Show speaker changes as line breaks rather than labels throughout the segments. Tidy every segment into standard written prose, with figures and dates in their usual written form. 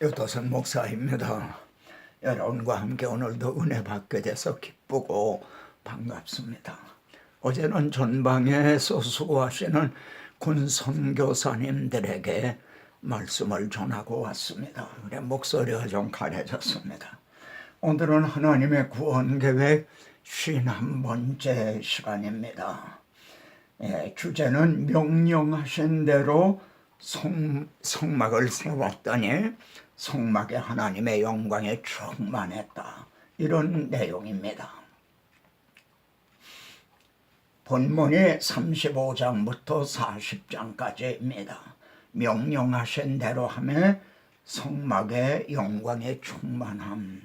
유도선 목사입니다. 여러분과 함께 오늘도 은혜 받게 돼서 기쁘고 반갑습니다. 어제는 전방에서 수고하시는 군 선교사님들에게 말씀을 전하고 왔습니다. 그래 목소리가 좀 가려졌습니다. 오늘은 하나님의 구원 계획 51번째 시간입니다. 주제는 명령하신 대로 성막을 세웠더니 성막에 하나님의 영광에 충만했다. 이런 내용입니다. 본문이 35장부터 40장까지입니다. 명령하신 대로 하며 성막의 영광에 충만함.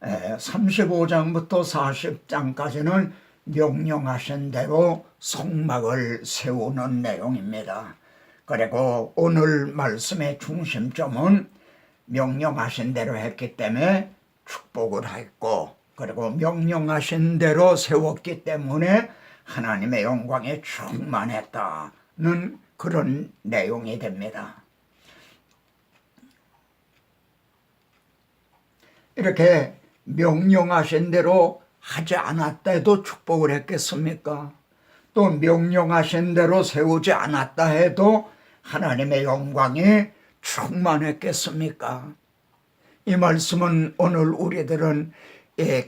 35장부터 40장까지는 명령하신 대로 성막을 세우는 내용입니다. 그리고 오늘 말씀의 중심점은 명령하신 대로 했기 때문에 축복을 했고, 그리고 명령하신 대로 세웠기 때문에 하나님의 영광에 충만했다는 그런 내용이 됩니다. 이렇게 명령하신 대로 하지 않았다 해도 축복을 했겠습니까? 또 명령하신 대로 세우지 않았다 해도 하나님의 영광이 충만했겠습니까? 이 말씀은 오늘 우리들은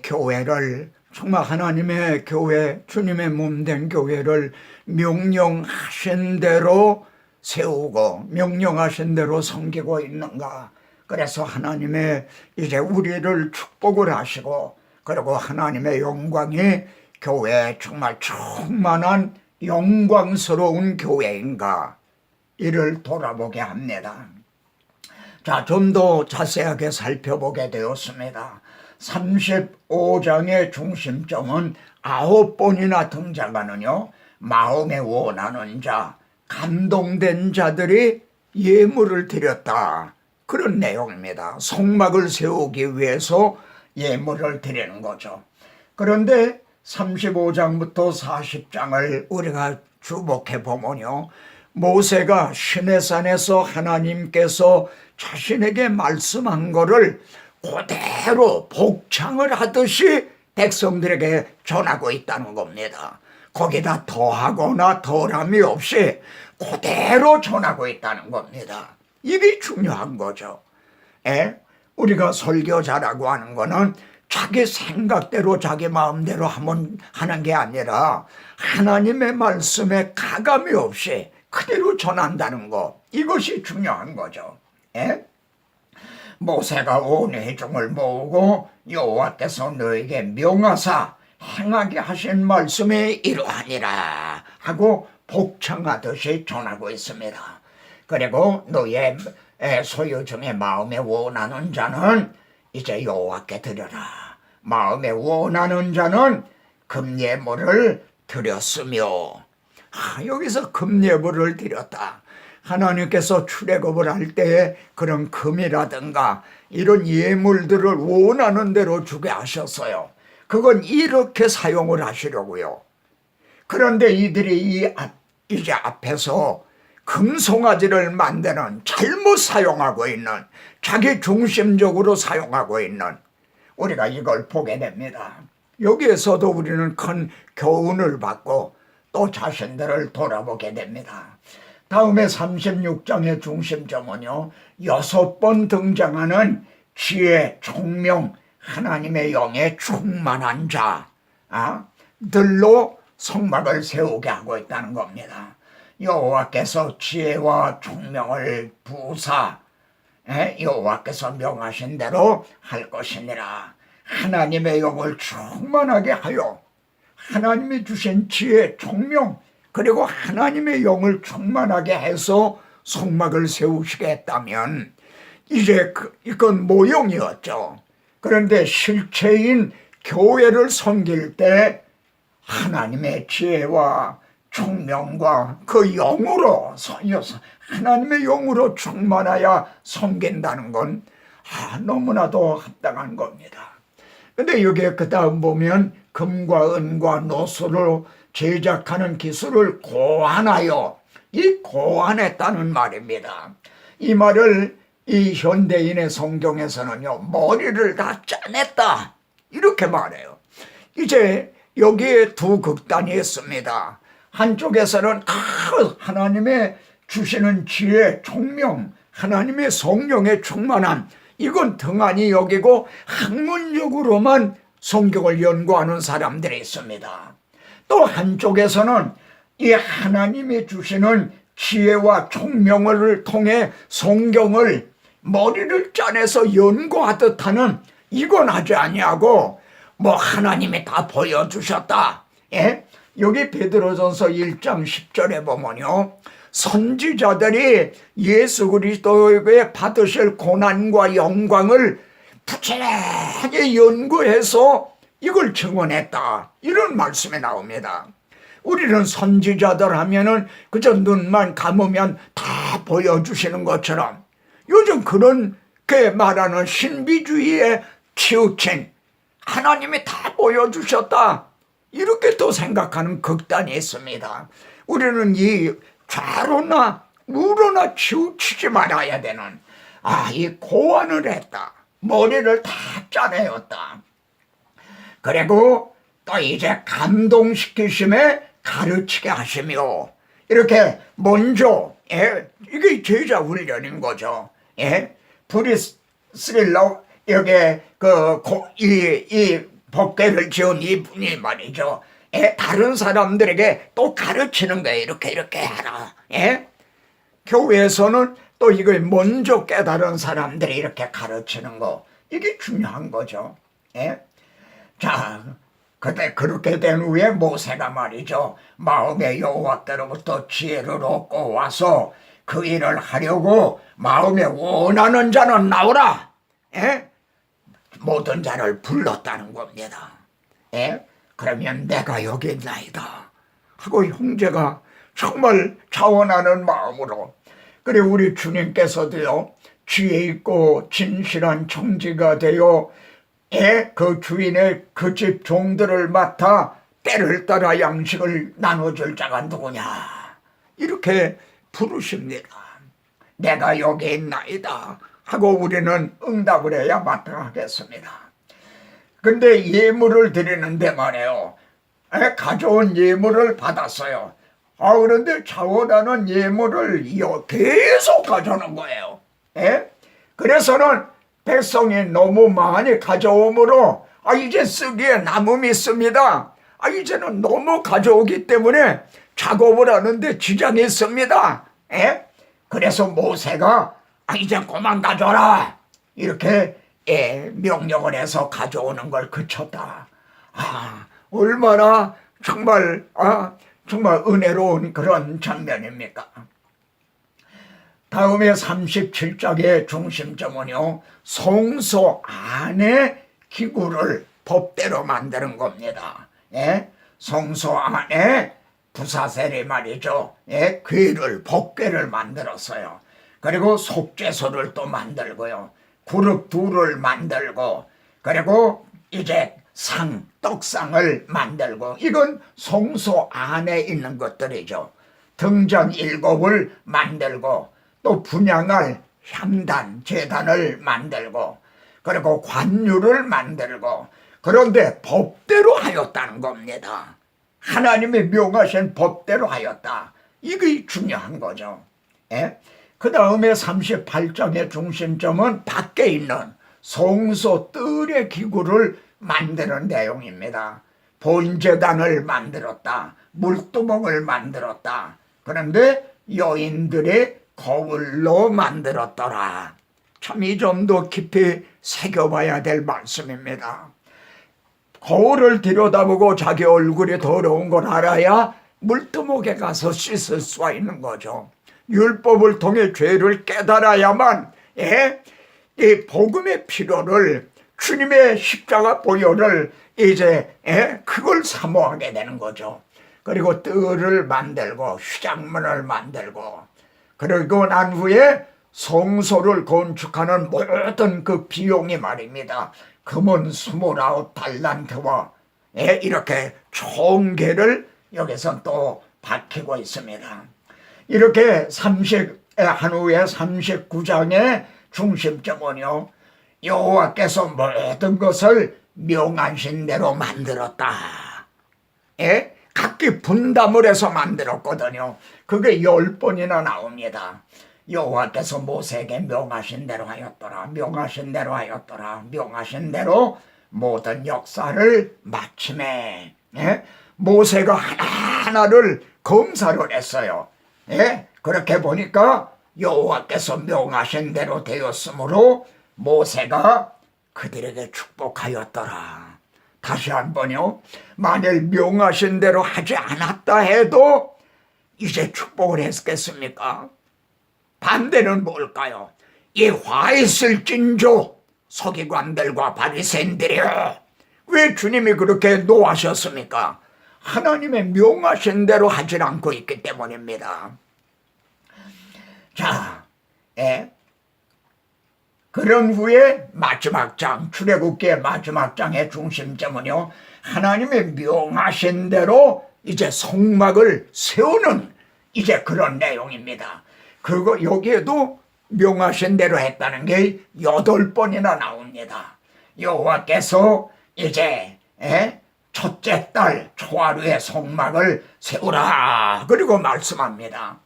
교회를 정말 하나님의 교회, 주님의 몸된 교회를 명령하신 대로 세우고 명령하신 대로 섬기고 있는가? 그래서 하나님의 이제 우리를 축복을 하시고, 그리고 하나님의 영광이 교회에 정말 충만한 영광스러운 교회인가? 이를 돌아보게 합니다. 자, 좀 더 자세하게 살펴보게 되었습니다. 35장의 중심점은 9번이나 등장하는요, 마음에 원하는 자, 감동된 자들이 예물을 드렸다. 그런 내용입니다. 성막을 세우기 위해서 예물을 드리는 거죠. 그런데 35장부터 40장을 우리가 주목해 보면요, 모세가 시내산에서 하나님께서 자신에게 말씀한 거를 그대로 복창을 하듯이 백성들에게 전하고 있다는 겁니다. 거기다 더하거나 덜함이 없이 그대로 전하고 있다는 겁니다. 이게 중요한 거죠. 우리가 설교자라고 하는 거는 자기 생각대로 자기 마음대로 하는 게 아니라 하나님의 말씀에 가감이 없이 그대로 전한다는 거, 이것이 중요한 거죠. 모세가 온 회중을 모으고 여호와께서 너에게 명하사 행하게 하신 말씀이 이러하니라 하고 복창하듯이 전하고 있습니다. 그리고 너의 소유 중에 마음에 원하는 자는 이제 여호와께 드려라. 마음에 원하는 자는 금예물을 드렸으며, 여기서 금예물을 드렸다. 하나님께서 출애굽을 할 때에 그런 금이라든가 이런 예물들을 원하는 대로 주게 하셨어요. 그건 이렇게 사용을 하시려고요. 그런데 이들이 이제 앞에서 금송아지를 만드는, 잘못 사용하고 있는, 자기 중심적으로 사용하고 있는, 우리가 이걸 보게 됩니다. 여기에서도 우리는 큰 교훈을 받고 또 자신들을 돌아보게 됩니다. 다음에 36장의 중심점은요, 6번 등장하는 지혜, 총명, 하나님의 영에 충만한 자들로 성막을 세우게 하고 있다는 겁니다. 여호와께서 지혜와 총명을 부사 여호와께서 명하신 대로 할 것이니라. 하나님의 영을 충만하게 하여 하나님이 주신 지혜, 총명, 그리고 하나님의 영을 충만하게 해서 성막을 세우시겠다면 이제 이건 모형이었죠. 그런데 실체인 교회를 섬길 때 하나님의 지혜와 총명과 그 영으로 하나님의 영으로 충만하여 섬긴다는 건 너무나도 합당한 겁니다. 근데 여기에 그 다음 보면 금과 은과 노수로 제작하는 기술을 고안하여, 이 고안했다는 말입니다. 이 말을 이 현대인의 성경에서는요, 머리를 다 짜냈다 이렇게 말해요. 이제 여기에 두 극단이 있습니다. 한쪽에서는 하나님의 주시는 지혜, 총명, 하나님의 성령의 충만함, 이건 등한히 여기고 학문적으로만 성경을 연구하는 사람들이 있습니다. 또 한쪽에서는 이 하나님이 주시는 지혜와 총명을 통해 성경을 머리를 짜내서 연구하듯 하는, 이건 하지 아니하고 뭐 하나님이 다 보여주셨다. 예? 여기 베드로전서 1장 10절에 보면요, 선지자들이 예수 그리스도에게 받으실 고난과 영광을 부지런히 연구해서 이걸 증언했다, 이런 말씀이 나옵니다. 우리는 선지자들 하면은 그저 눈만 감으면 다 보여주시는 것처럼 요즘 그렇게 말하는 신비주의에 치우친 하나님이 다 보여주셨다, 이렇게 또 생각하는 극단이 있습니다. 우리는 이 좌로나 우로나 치우치지 말아야 되는, 이 고안을 했다, 머리를 다 짜내었다. 그리고 또 이제 감동시키심에 가르치게 하시며, 이렇게 먼저 이게 제자 훈련인 거죠. 브리스릴러 여기 이 법궤를 지은 이분이 말이죠, 다른 사람들에게 또 가르치는 거예요. 이렇게 하라. 교회에서는 또 이걸 먼저 깨달은 사람들이 이렇게 가르치는 거, 이게 중요한 거죠. 자, 그때 그렇게 된 후에 모세가 말이죠, 마음의 여호와께로부터 지혜를 얻고 와서 그 일을 하려고 마음에 원하는 자는 나오라, 모든 자를 불렀다는 겁니다. 그러면 내가 여기 있나이다 하고 형제가 정말 자원하는 마음으로, 그래 우리 주님께서도요, 지혜 있고 진실한 청지가 되어 그 주인의 그 집 종들을 맡아 때를 따라 양식을 나눠줄 자가 누구냐, 이렇게 부르십니다. 내가 여기 있나이다 하고 우리는 응답을 해야 마땅하겠습니다. 근데 예물을 드리는데 말이에요, 가져온 예물을 받았어요. 그런데 자원하는 예물을 계속 가져오는 거예요. 그래서는 백성이 너무 많이 가져오므로 이제 쓰기에 남음이 있습니다. 이제는 너무 가져오기 때문에 작업을 하는데 지장이 있습니다. 그래서 모세가 이제 그만 가져라, 이렇게 명령을 해서 가져오는 걸 그쳤다. 얼마나 정말 은혜로운 그런 장면입니까? 다음에 37장의 중심점은요, 성소 안에 기구를 법대로 만드는 겁니다. 성소 안에 부사셀이 말이죠, 궤를, 법궤를 만들었어요. 그리고 속죄소를 또 만들고요, 그릇 둘을 만들고, 그리고 이제 떡상을 만들고, 이건 성소 안에 있는 것들이죠. 등잔 7을 만들고, 또 분향할 향단, 제단을 만들고, 그리고 관유를 만들고, 그런데 법대로 하였다는 겁니다. 하나님이 명하신 법대로 하였다, 이게 중요한 거죠. 그 다음에 38장의 중심점은 밖에 있는 성소 뜰의 기구를 만드는 내용입니다. 본제단을 만들었다, 물두멍을 만들었다. 그런데 여인들이 거울로 만들었더라. 참 이 점도 깊이 새겨봐야 될 말씀입니다. 거울을 들여다보고 자기 얼굴이 더러운 걸 알아야 물두멍에 가서 씻을 수가 있는 거죠. 율법을 통해 죄를 깨달아야만 이 복음의 필요를, 주님의 십자가 보혈을 이제 그걸 사모하게 되는 거죠. 그리고 뜰을 만들고 휘장문을 만들고, 그리고 난 후에 성소를 건축하는 모든 그 비용이 말입니다, 금은 29달란트와 이렇게 총계를 여기서 또 밝히고 있습니다. 이렇게 한 후에 39장의 중심점은요, 여호와께서 모든 것을 명하신 대로 만들었다. 예? 각기 분담을 해서 만들었거든요. 그게 10번이나 나옵니다. 여호와께서 모세에게 명하신 대로 하였더라. 명하신 대로 하였더라. 명하신 대로 모든 역사를 마침에, 예? 모세가 하나하나를 검사를 했어요. 예? 그렇게 보니까 여호와께서 명하신 대로 되었으므로 모세가 그들에게 축복하였더라. 다시 한번요. 만일 명하신 대로 하지 않았다 해도 이제 축복을 했겠습니까? 반대는 뭘까요? 이 화있을진저 서기관들과 바리새인들이여, 왜 주님이 그렇게 노하셨습니까? 하나님의 명하신 대로 하지 않고 있기 때문입니다. 자, 그런 후에 마지막 장, 출애굽기의 마지막 장의 중심점은요, 하나님의 명하신 대로 이제 성막을 세우는 이제 그런 내용입니다. 그리고 여기에도 명하신 대로 했다는 게 8번이나 나옵니다. 여호와께서 이제 첫째 달 초하루에 성막을 세우라 그리고 말씀합니다.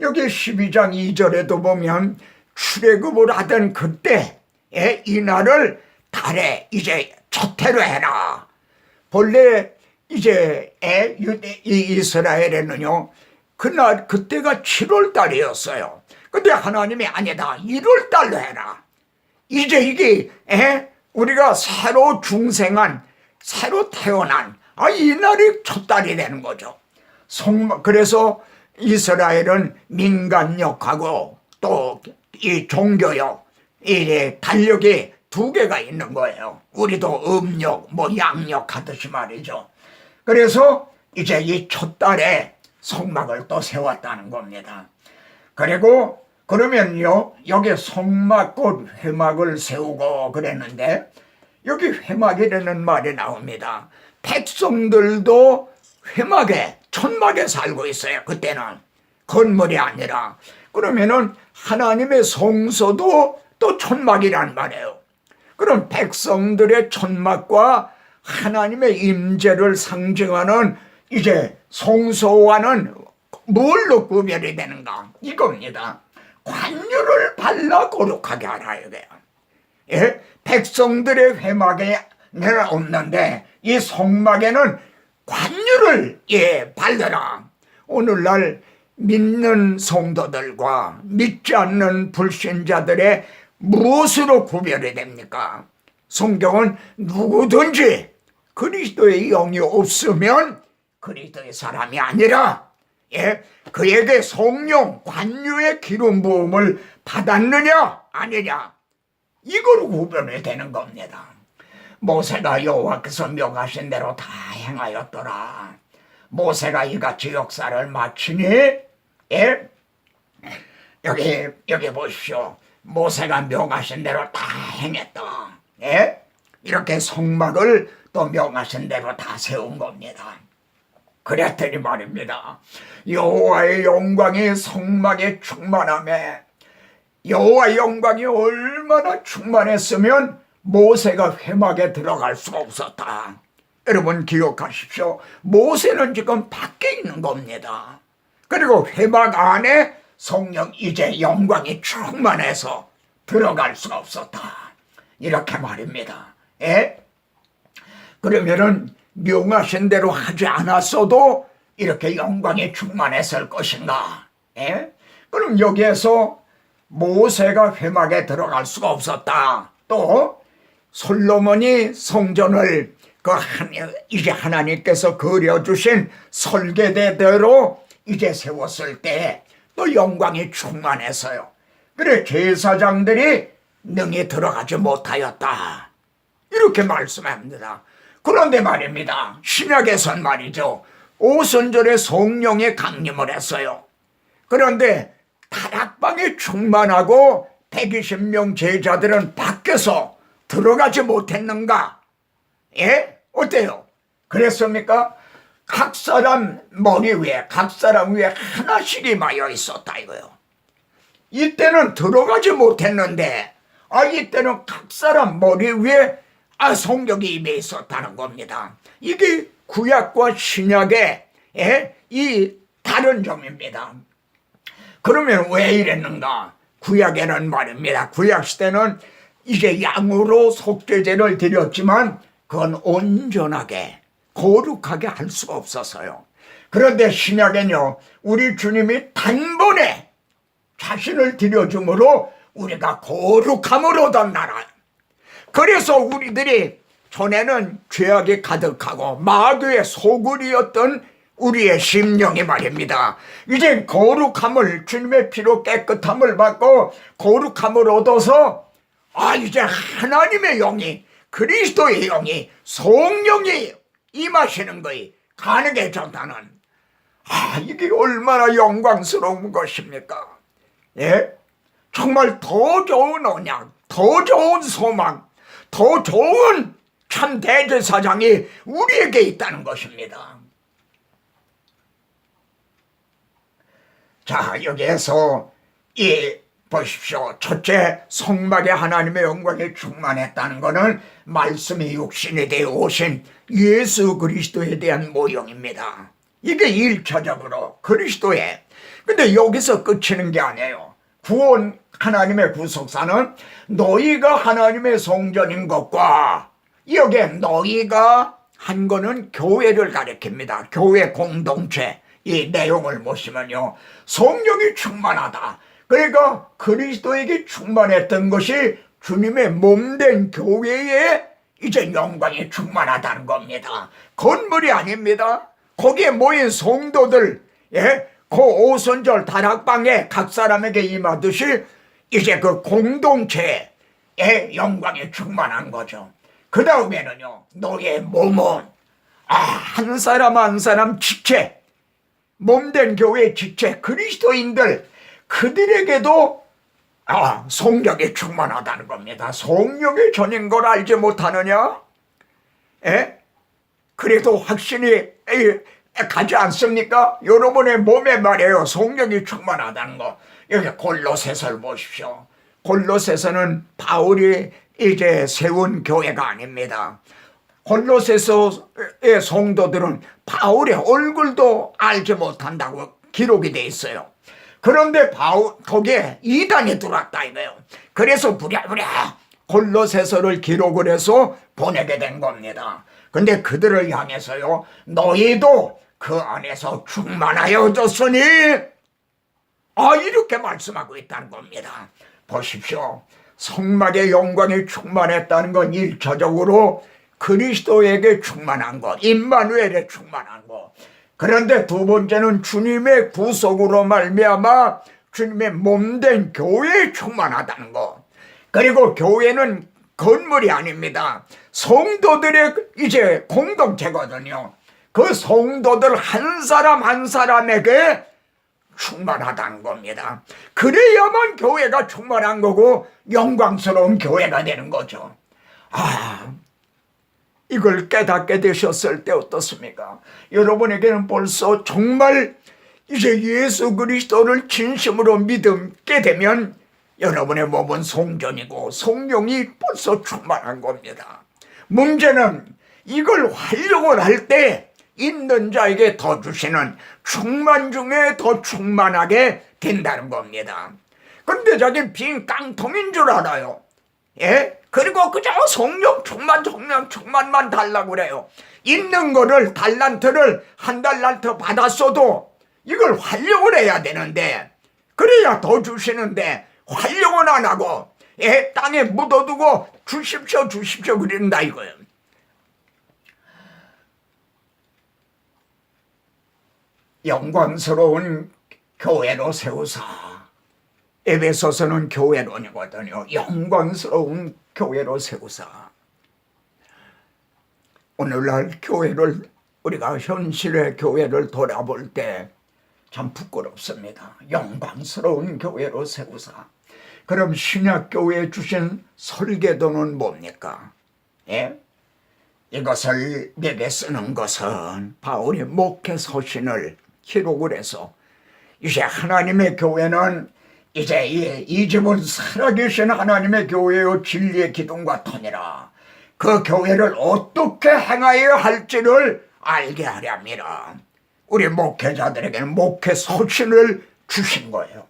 여기 12장 2절에도 보면 출애굽을 하던 그때 이날을 달에 이제 첫 해로 해라. 본래 이제 이스라엘에는요, 그때가 7월 달이었어요. 근데 하나님이 아니다, 1월 달로 해라. 이제 이게 우리가 새로 중생한, 새로 태어난 이날이 첫 달이 되는 거죠. 그래서 이스라엘은 민간력하고 또 이 종교력, 이 달력이 2개가 있는 거예요. 우리도 음력, 양력 하듯이 말이죠. 그래서 이제 이 첫 달에 성막을 또 세웠다는 겁니다. 그리고 그러면요, 여기 성막 곧 회막을 세우고 그랬는데 여기 회막이라는 말이 나옵니다. 백성들도 회막에, 천막에 살고 있어요. 그때는 건물이 아니라. 그러면은 하나님의 성소도 또 천막이란 말이에요. 그럼 백성들의 천막과 하나님의 임재를 상징하는 이제 성소와는 뭘로 구별이 되는가? 이겁니다. 관유를 발라 거룩하게 하라 이거예요. 예? 백성들의 회막에 없는데 이 성막에는 관유를 발라라. 오늘날 믿는 성도들과 믿지 않는 불신자들의 무엇으로 구별이 됩니까? 성경은 누구든지 그리스도의 영이 없으면 그리스도의 사람이 아니라 그에게 성령 관유의 기름 부음을 받았느냐 아니냐, 이거로 구별이 되는 겁니다. 모세가 여호와께서 명하신 대로 다 행하였더라. 모세가 이같이 역사를 마치니 여기 보십시오. 모세가 명하신 대로 다 행했다. 이렇게 성막을 또 명하신 대로 다 세운 겁니다. 그랬더니 말입니다. 여호와의 영광이 성막에 충만하며, 여호와의 영광이 얼마나 충만했으면 모세가 회막에 들어갈 수가 없었다. 여러분 기억하십시오. 모세는 지금 밖에 있는 겁니다. 그리고 회막 안에 성령 이제 영광이 충만해서 들어갈 수가 없었다. 이렇게 말입니다. 그러면은 명하신 대로 하지 않았어도 이렇게 영광이 충만했을 것인가? 그럼 여기에서 모세가 회막에 들어갈 수가 없었다. 또 솔로몬이 성전을 이제 하나님께서 그려주신 설계대대로 이제 세웠을 때 또 영광이 충만했어요. 그래 제사장들이 능히 들어가지 못하였다. 이렇게 말씀합니다. 그런데 말입니다. 신약에선 말이죠. 오순절에 성령이 강림을 했어요. 그런데 다락방이 충만하고 120명 제자들은 밖에서 들어가지 못했는가? 어때요? 그랬습니까? 각 사람 머리 위에, 각 사람 위에 하나씩이 마여 있었다 이거요. 이때는 들어가지 못했는데 이때는 각 사람 머리 위에 성령이 임해 있었다는 겁니다. 이게 구약과 신약의 이 다른 점입니다. 그러면 왜 이랬는가? 구약에는 말입니다. 구약 시대는 이제 양으로 속죄제를 드렸지만 그건 온전하게 거룩하게 할 수가 없었어요. 그런데 신약에는요, 우리 주님이 단번에 자신을 드려줌으로 우리가 거룩함을 얻었나라. 그래서 우리들이 전에는 죄악이 가득하고 마귀의 소굴이었던 우리의 심령이 말입니다. 이제 거룩함을, 주님의 피로 깨끗함을 받고 거룩함을 얻어서 이제 하나님의 영이, 그리스도의 영이, 성령이 임하시는 것이 가능해졌다는, 이게 얼마나 영광스러운 것입니까? 예? 정말 더 좋은 언약, 더 좋은 소망, 더 좋은 참 대제사장이 우리에게 있다는 것입니다. 자, 여기에서 보십시오. 첫째, 성막에 하나님의 영광이 충만했다는 것은 말씀이 육신이 되어 오신 예수 그리스도에 대한 모형입니다. 이게 1차적으로 그리스도의. 근데 여기서 끝이는 게 아니에요. 구원, 하나님의 구속사는 너희가 하나님의 성전인 것과, 여기에 너희가 한 거는 교회를 가리킵니다. 교회 공동체. 이 내용을 보시면요, 성령이 충만하다. 그러니까 그리스도에게 충만했던 것이 주님의 몸된 교회에 이제 영광이 충만하다는 겁니다. 건물이 아닙니다. 거기에 모인 성도들, 그 오순절 다락방에 각 사람에게 임하듯이 이제 그 공동체의 영광이 충만한 거죠. 그 다음에는요, 너의 몸은 한 사람 한 사람 지체, 몸된 교회 지체 그리스도인들, 그들에게도 성령이 충만하다는 겁니다. 성령의 전인 걸 알지 못하느냐? 그래도 확신이 가지 않습니까? 여러분의 몸에 말이에요, 성령이 충만하다는 거. 여기 골로새서를 보십시오. 골로새서는 바울이 이제 세운 교회가 아닙니다. 골로새서의 성도들은 바울의 얼굴도 알지 못한다고 기록이 돼 있어요. 그런데 거기에 이단이 들어왔다 이거예요. 그래서 부랴부랴 골로새서를 기록을 해서 보내게 된 겁니다. 근데 그들을 향해서요, 너희도 그 안에서 충만하여졌으니, 이렇게 말씀하고 있다는 겁니다. 보십시오. 성막의 영광이 충만했다는 건 1차적으로 그리스도에게 충만한 것, 임마누엘에 충만한 것. 그런데 두 번째는 주님의 구속으로 말미암아 주님의 몸된 교회에 충만하다는 것. 그리고 교회는 건물이 아닙니다. 성도들의 이제 공동체거든요. 그 성도들 한 사람 한 사람에게 충만하다는 겁니다. 그래야만 교회가 충만한 거고 영광스러운 교회가 되는 거죠. 이걸 깨닫게 되셨을 때 어떻습니까? 여러분에게는 벌써 정말 이제 예수 그리스도를 진심으로 믿게 되면 여러분의 몸은 성전이고 성령이 벌써 충만한 겁니다. 문제는 이걸 활용을 할 때 있는 자에게 더 주시는 충만 중에 더 충만하게 된다는 겁니다. 그런데 자기 빈 깡통인 줄 알아요. 그리고 그저 성령 충만만 달라고 그래요. 있는 거를 달란트를 한 달란트 받았어도 이걸 활용을 해야 되는데, 그래야 더 주시는데 활용은 안 하고 땅에 묻어두고 주십시오 그런다 이거예요. 영광스러운 교회로 세우사. 에베소서는 교회론이거든요. 영광스러운 교회로 세우사. 오늘날 교회를, 우리가 현실의 교회를 돌아볼 때 참 부끄럽습니다. 영광스러운 교회로 세우사. 그럼 신약교회에 주신 설계도는 뭡니까? 이것을 내게 쓰는 것은 바울이 목회 서신을 기록을 해서 이제 하나님의 교회는 이제 이 집은 살아계신 하나님의 교회요 진리의 기둥과 터니라. 그 교회를 어떻게 행하여야 할지를 알게 하렵니다. 우리 목회자들에게는 목회 소신을 주신 거예요.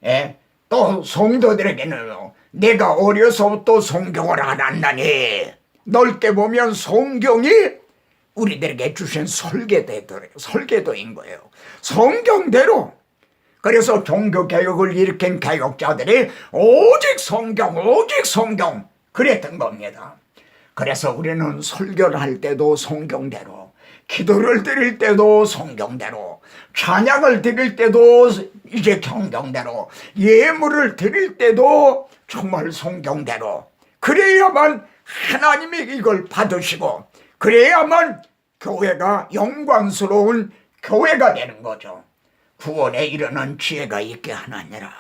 예? 또 성도들에게는 내가 어려서부터 성경을 알았나니, 넓게 보면 성경이 우리들에게 주신 설계도인 거예요. 성경대로. 그래서 종교개혁을 일으킨 개혁자들이 오직 성경 그랬던 겁니다. 그래서 우리는 설교를 할 때도 성경대로, 기도를 드릴 때도 성경대로, 찬양을 드릴 때도 이제 성경대로, 예물을 드릴 때도 정말 성경대로, 그래야만 하나님이 이걸 받으시고, 그래야만 교회가 영광스러운 교회가 되는 거죠. 구원에 이르는 지혜가 있게 하나니라.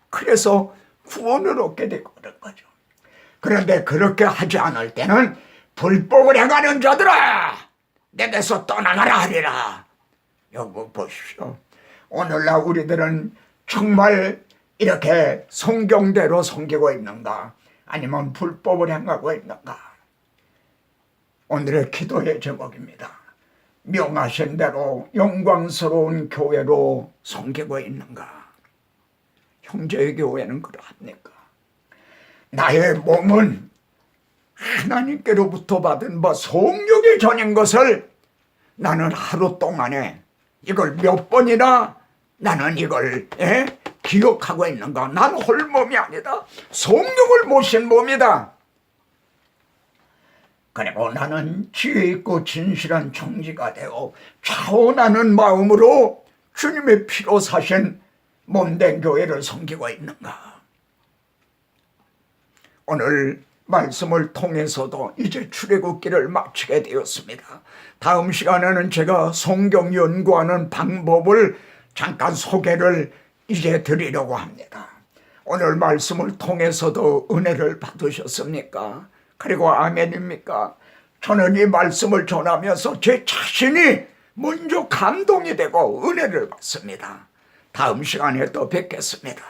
그래서 구원을 얻게 되고 그런 거죠. 그런데 그렇게 하지 않을 때는 불법을 행하는 자들아, 내게서 떠나가라 하리라. 여보 보십시오. 오늘날 우리들은 정말 이렇게 성경대로 섬기고 있는가, 아니면 불법을 행하고 있는가? 오늘의 기도의 제목입니다. 명하신 대로 영광스러운 교회로 섬기고 있는가? 형제의 교회는 그러합니까? 나의 몸은 하나님께로부터 받은 성령이 전인 것을 나는 하루 동안에 이걸 몇 번이나 나는 이걸 기억하고 있는가? 난 홀몸이 아니다. 성령을 모신 몸이다. 그리고 나는 지혜 있고 진실한 청지가 되어 차원하는 마음으로 주님의 피로 사신 몸된 교회를 섬기고 있는가? 오늘 말씀을 통해서도 이제 출애굽기를 마치게 되었습니다. 다음 시간에는 제가 성경 연구하는 방법을 잠깐 소개를 이제 드리려고 합니다. 오늘 말씀을 통해서도 은혜를 받으셨습니까? 그리고 아멘입니까? 저는 이 말씀을 전하면서 제 자신이 먼저 감동이 되고 은혜를 받습니다. 다음 시간에 또 뵙겠습니다.